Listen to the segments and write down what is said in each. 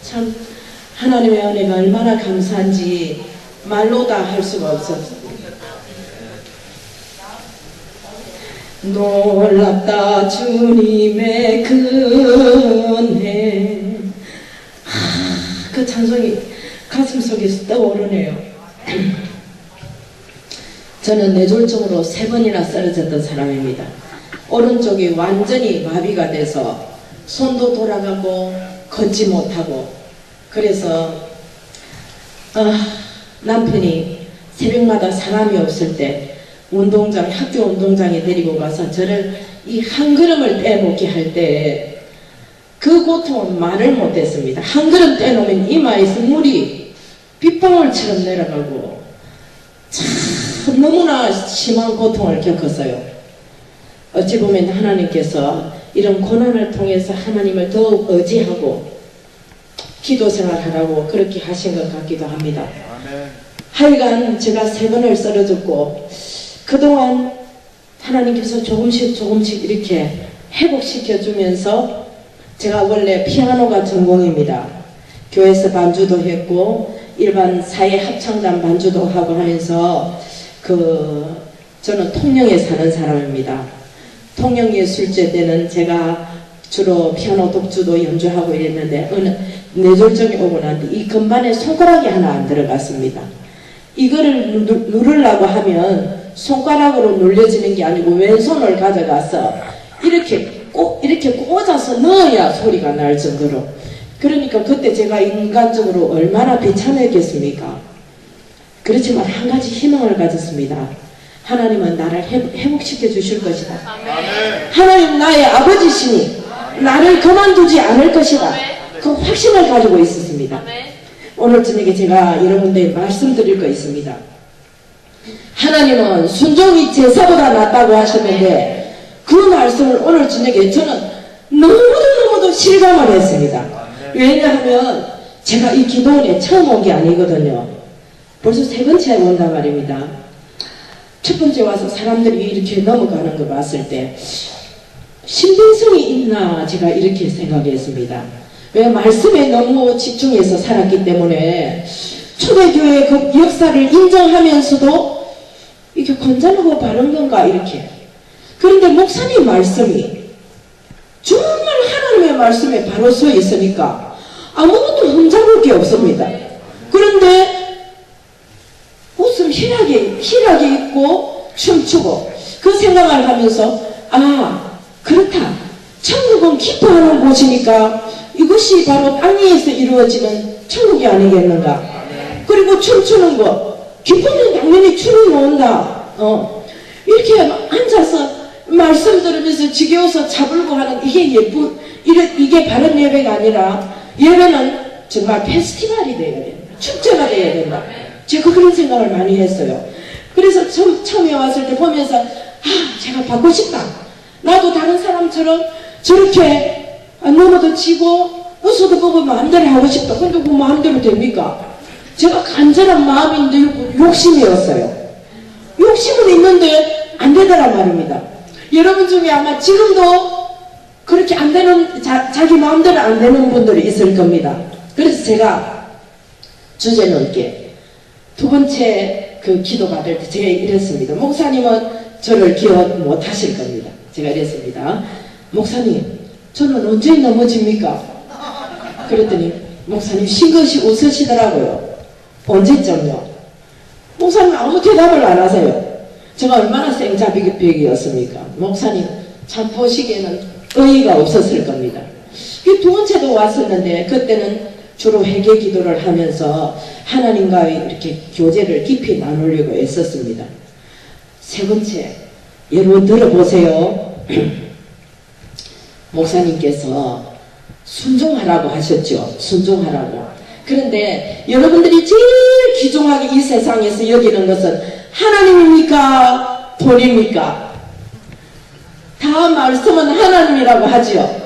참 하나님의 은혜가 얼마나 감사한지 말로 다 할 수가 없었습니다. 놀랍다 주님의 은혜. 그 찬송이 가슴속에서 떠오르네요. 저는 뇌졸중으로 3번이나 쓰러졌던 사람입니다. 오른쪽이 완전히 마비가 돼서 손도 돌아가고 걷지 못하고, 그래서 남편이 새벽마다 사람이 없을 때 학교 운동장에 데리고 가서 저를 이 한 걸음을 떼놓게 할 때 그 고통은 말을 못했습니다. 한 걸음 떼놓으면 이마에서 물이 빗방울처럼 내려가고 참 너무나 심한 고통을 겪었어요. 어찌 보면 하나님께서 이런 고난을 통해서 하나님을 더욱 의지하고 기도 생활하라고 그렇게 하신 것 같기도 합니다. 하여간 제가 3번을 쓰러졌고, 그동안 하나님께서 조금씩 이렇게 회복시켜 주면서, 제가 원래 피아노가 전공입니다. 교회에서 반주도 했고 일반 사회 합창단 반주도 하고 하면서 저는 통영에 사는 사람입니다. 통영예술제 때는 제가 주로 피아노 독주도 연주하고 이랬는데 뇌졸중이 오고 난 뒤 이 건반에 손가락이 하나 안 들어갔습니다. 이거를 누르려고 하면 손가락으로 눌려지는 게 아니고 왼손을 가져가서 이렇게 꽂아서 넣어야 소리가 날 정도로. 그러니까 그때 제가 인간적으로 얼마나 비참했겠습니까? 그렇지만 한 가지 희망을 가졌습니다. 하나님은 나를 회복시켜 주실 것이다. 하나님 나의 아버지시니 나를 그만두지 않을 것이다. 그 확신을 가지고 있었습니다. 오늘 저녁에 제가 여러분들 말씀드릴 거 있습니다. 하나님은 순종이 제사보다 낫다고 하셨는데, 그 말씀을 오늘 저녁에 저는 너무도 실감을 했습니다. 왜냐하면 제가 이 기도원에 처음 온 게 아니거든요. 벌써 3번째 온단 말입니다. 첫 번째 와서 사람들이 이렇게 넘어가는 거 봤을 때 신빙성이 있나 제가 이렇게 생각했습니다. 왜? 말씀에 너무 집중해서 살았기 때문에 초대교회의 그 역사를 인정하면서도 이게 건전하고 바른 건가 이렇게. 그런데 목사님 말씀이 정말 하나님의 말씀에 바로 서 있으니까 아무것도 흠잡을 게 없습니다. 그런데 옷을 희락에 입고 춤추고 그 생각을 하면서 그렇다. 천국은 기뻐하는 곳이니까 이것이 바로 땅 위에서 이루어지는 천국이 아니겠는가. 그리고 춤추는 거 기쁘면 당연히 춤이 나온다. 이렇게 앉아서 말씀 들으면서 지겨워서 자불고 하는 이게 바른 예배가 아니라 예배는 정말 페스티벌이 되어야 된다. 축제가 되어야 된다. 제가 그런 생각을 많이 했어요. 그래서 처음에 왔을 때 보면서 제가 받고 싶다. 나도 다른 사람처럼 저렇게 넘어도 치고 웃어도 보고 마음대로 하고 싶다. 근데 그 마음대로 됩니까? 제가 간절한 마음인데 욕심이었어요. 욕심은 있는데 안 되더란 말입니다. 여러분 중에 아마 지금도 그렇게 안 되는, 자기 마음대로 안 되는 분들이 있을 겁니다. 그래서 제가 주제 넘게 2번째 그 기도 받을 때 제가 이랬습니다. 목사님은 저를 기억 못 하실 겁니다. 제가 이랬습니다. 목사님, 저는 언제 넘어집니까? 그랬더니 목사님 싱긋이 웃으시더라고요. 언제쯤요? 목사님 아무 대답을 안 하세요. 제가 얼마나 생자비격이었습니까? 목사님 참 보시기에는 의의가 없었을 겁니다. 2번째도 왔었는데 그때는 주로 회개 기도를 하면서 하나님과의 이렇게 교제를 깊이 나누려고 애썼습니다. 3번째, 여러분 들어보세요. 목사님께서 순종하라고 하셨죠. 순종하라고. 그런데 여러분들이 제일 귀중하게 이 세상에서 여기는 것은 하나님입니까? 돈입니까? 다 말씀은 하나님이라고 하지요.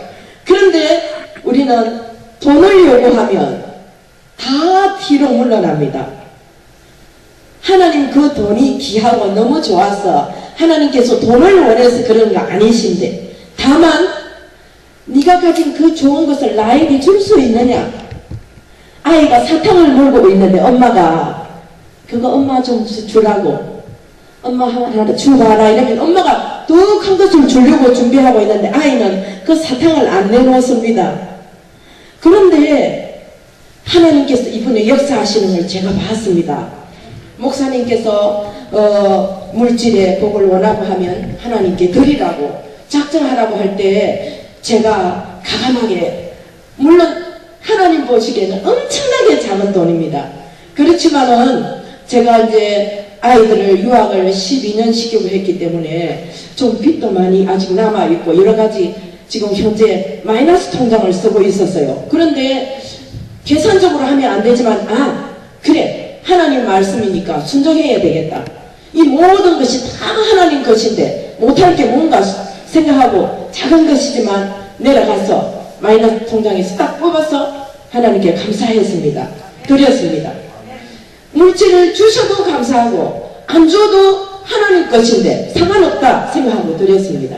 그런데 우리는 돈을 요구하면 다 뒤로 물러납니다. 하나님 그 돈이 귀하고 너무 좋아서 하나님께서 돈을 원해서 그런 거 아니신데, 다만 네가 가진 그 좋은 것을 나에게 줄 수 있느냐? 아이가 사탕을 물고 있는데 엄마가 그거 엄마 좀 주라고, 엄마 하나 주봐라 이러면 엄마가 더 큰 것을 주려고 준비하고 있는데 아이는 그 사탕을 안 내놓습니다. 그런데 하나님께서 이번에 역사하시는 걸 제가 봤습니다. 목사님께서 물질의 복을 원하고 하면 하나님께 드리라고 작정하라고 할 때 제가 가감하게, 물론 하나님 보시기에는 엄청나게 작은 돈입니다. 그렇지만은 제가 이제 아이들을 유학을 12년 시키고 했기 때문에 좀 빚도 많이 아직 남아있고 여러가지 지금 현재 마이너스 통장을 쓰고 있었어요. 그런데 계산적으로 하면 안 되지만 그래 하나님 말씀이니까 순종해야 되겠다. 이 모든 것이 다 하나님 것인데 못할 게 뭔가 생각하고 작은 것이지만 내려가서 마이너스 통장에서 딱 뽑아서 하나님께 감사했습니다. 드렸습니다. 물질을 주셔도 감사하고 안 줘도 하나님 것인데 상관없다 생각하고 드렸습니다.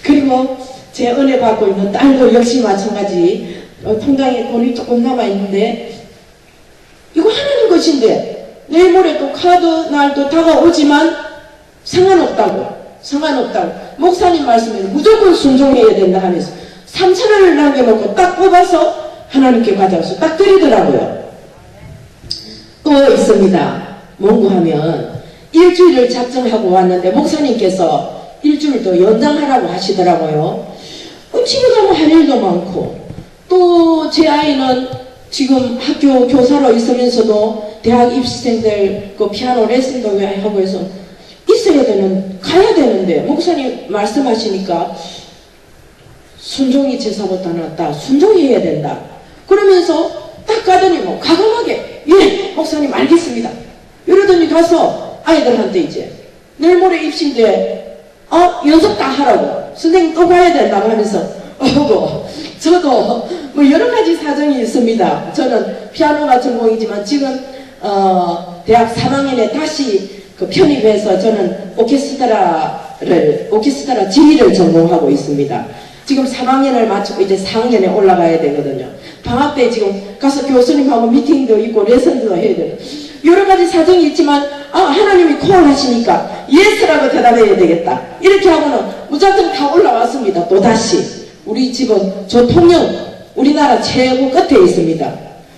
그리고 제 은혜 받고 있는 딸도 역시 마찬가지 통장에 돈이 조금 남아있는데 이거 하나님 것인데 내일 모레 또 카드 날도 다가오지만 상관없다고 목사님 말씀에는 무조건 순종해야 된다 하면서 3,000원을 남겨놓고 딱 뽑아서 하나님께 가져와서 딱 드리더라고요. 또 있습니다. 뭔고 하면 일주일을 작정하고 왔는데 목사님께서 일주일도 연장하라고 하시더라고요. 집에 가면 할 일도 많고 또 제 아이는 지금 학교 교사로 있으면서도 대학 입시생들 그 피아노 레슨도 하고 해서 가야 되는데 목사님 말씀하시니까 순종이 제사보다 낫다, 순종해야 된다 그러면서 딱 가더니 뭐 과감하게 예 목사님 알겠습니다 이러더니 가서 아이들한테 이제 내일 모레 입시인데 연습 다 하라고 선생님 또 가야 된다고 하면서 저도 뭐 여러 가지 사정이 있습니다. 저는 피아노가 전공이지만 지금 대학 3학년에 다시 그 편입해서 저는 오케스트라 지휘를 전공하고 있습니다. 지금 3학년을 마치고 이제 4학년에 올라가야 되거든요. 방학 때 지금 가서 교수님하고 미팅도 있고 레슨도 해야 되고 여러 가지 사정이 있지만 하나님이 콜 하시니까 예스라고 대답해야 되겠다. 이렇게 하고는 무작정 다 올라왔습니다. 또다시 우리 집은 저 통영 우리나라 최고 끝에 있습니다.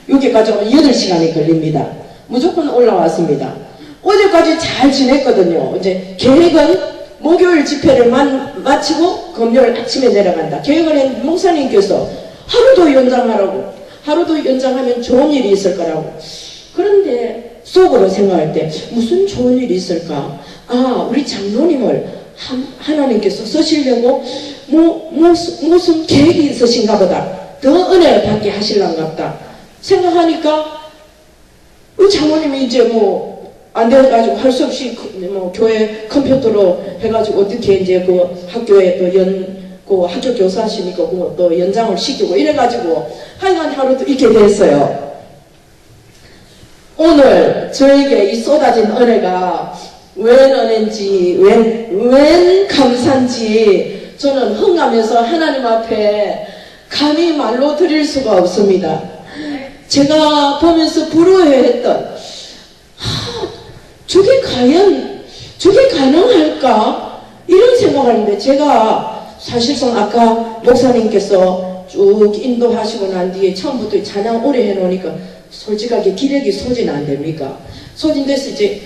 여기까지 오면 8시간이 걸립니다. 무조건 올라왔습니다. 어제까지 잘 지냈거든요. 이제 계획은 목요일 집회를 마치고 금요일 아침에 내려간다. 계획을 했는데 목사님께서 하루도 연장하라고, 하루도 연장하면 좋은 일이 있을 거라고. 그런데 속으로 생각할 때 무슨 좋은 일이 있을까? 우리 장로님을 하나님께서 쓰시려고 무슨 계획이 있으신가 보다. 더 은혜를 받게 하실란가 보다 생각하니까 우리 장로님이 이제 안 돼가지고 할 수 없이 교회 컴퓨터로 해가지고 어떻게 이제 그 학교에 또 학교 교사하시니까 또 연장을 시키고 이래가지고 하여간 하루도 이렇게 됐어요. 오늘 저에게 이 쏟아진 은혜가 웬 은혜인지 웬 감사인지 저는 흥하면서 하나님 앞에 감히 말로 드릴 수가 없습니다. 제가 보면서 부러워했던 저게 가능할까? 이런 생각하는데 제가 사실상 아까 목사님께서 쭉 인도하시고 난 뒤에 처음부터 찬양 오래 해놓으니까 솔직하게 기력이 소진 안 됩니까? 소진돼서 이제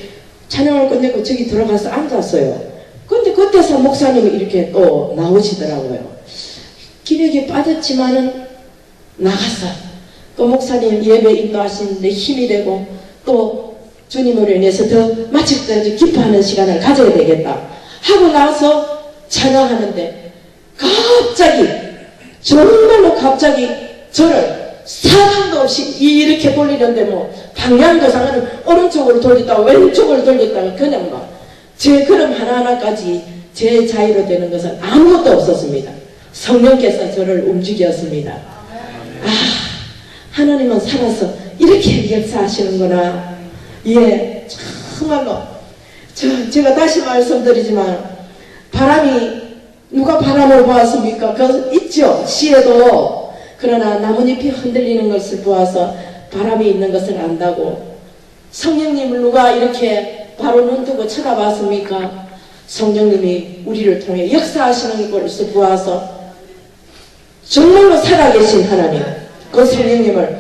찬양을 끝내고 저기 들어가서 앉았어요. 근데 그때서 목사님이 이렇게 또 나오시더라고요. 기력이 빠졌지만은 나가서 또 목사님 예배 인도하시는데 힘이 되고 또 주님으로 인해서 더 마칠 때까지 기뻐하는 시간을 가져야 되겠다 하고 나서 찬양하는데 갑자기 정말로 갑자기 저를 사정도 없이 이렇게 돌리는데 방향도 상관은 오른쪽으로 돌렸다가 왼쪽으로 돌렸다가 그냥 제 걸음 하나하나까지 제 자유로 되는 것은 아무것도 없었습니다. 성령께서 저를 움직였습니다. 하나님은 살아서 이렇게 역사하시는구나. 예, 정말로 제가 다시 말씀드리지만 바람이 누가 바람을 보았습니까? 그 있죠. 시에도. 그러나 나뭇잎이 흔들리는 것을 보아서 바람이 있는 것을 안다고. 성령님을 누가 이렇게 바로 눈 뜨고 쳐다봤습니까? 성령님이 우리를 통해 역사하시는 것을 보아서 정말로 살아계신 하나님, 그 성령님을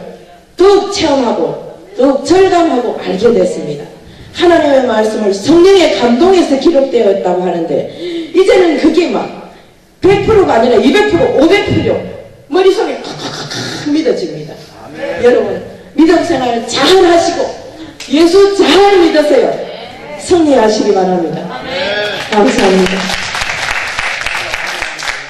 더욱 체험하고 더욱 절감하고 알게 됐습니다. 하나님의 말씀을 성령의 감동에서 기록되어 있다고 하는데 이제는 그게 막 100%가 아니라 200%, 500% 머릿속에 콱콱콱 믿어집니다. 아멘. 여러분 믿음 생활 잘 하시고 예수 잘 믿으세요. 승리하시기 바랍니다. 아멘. 감사합니다.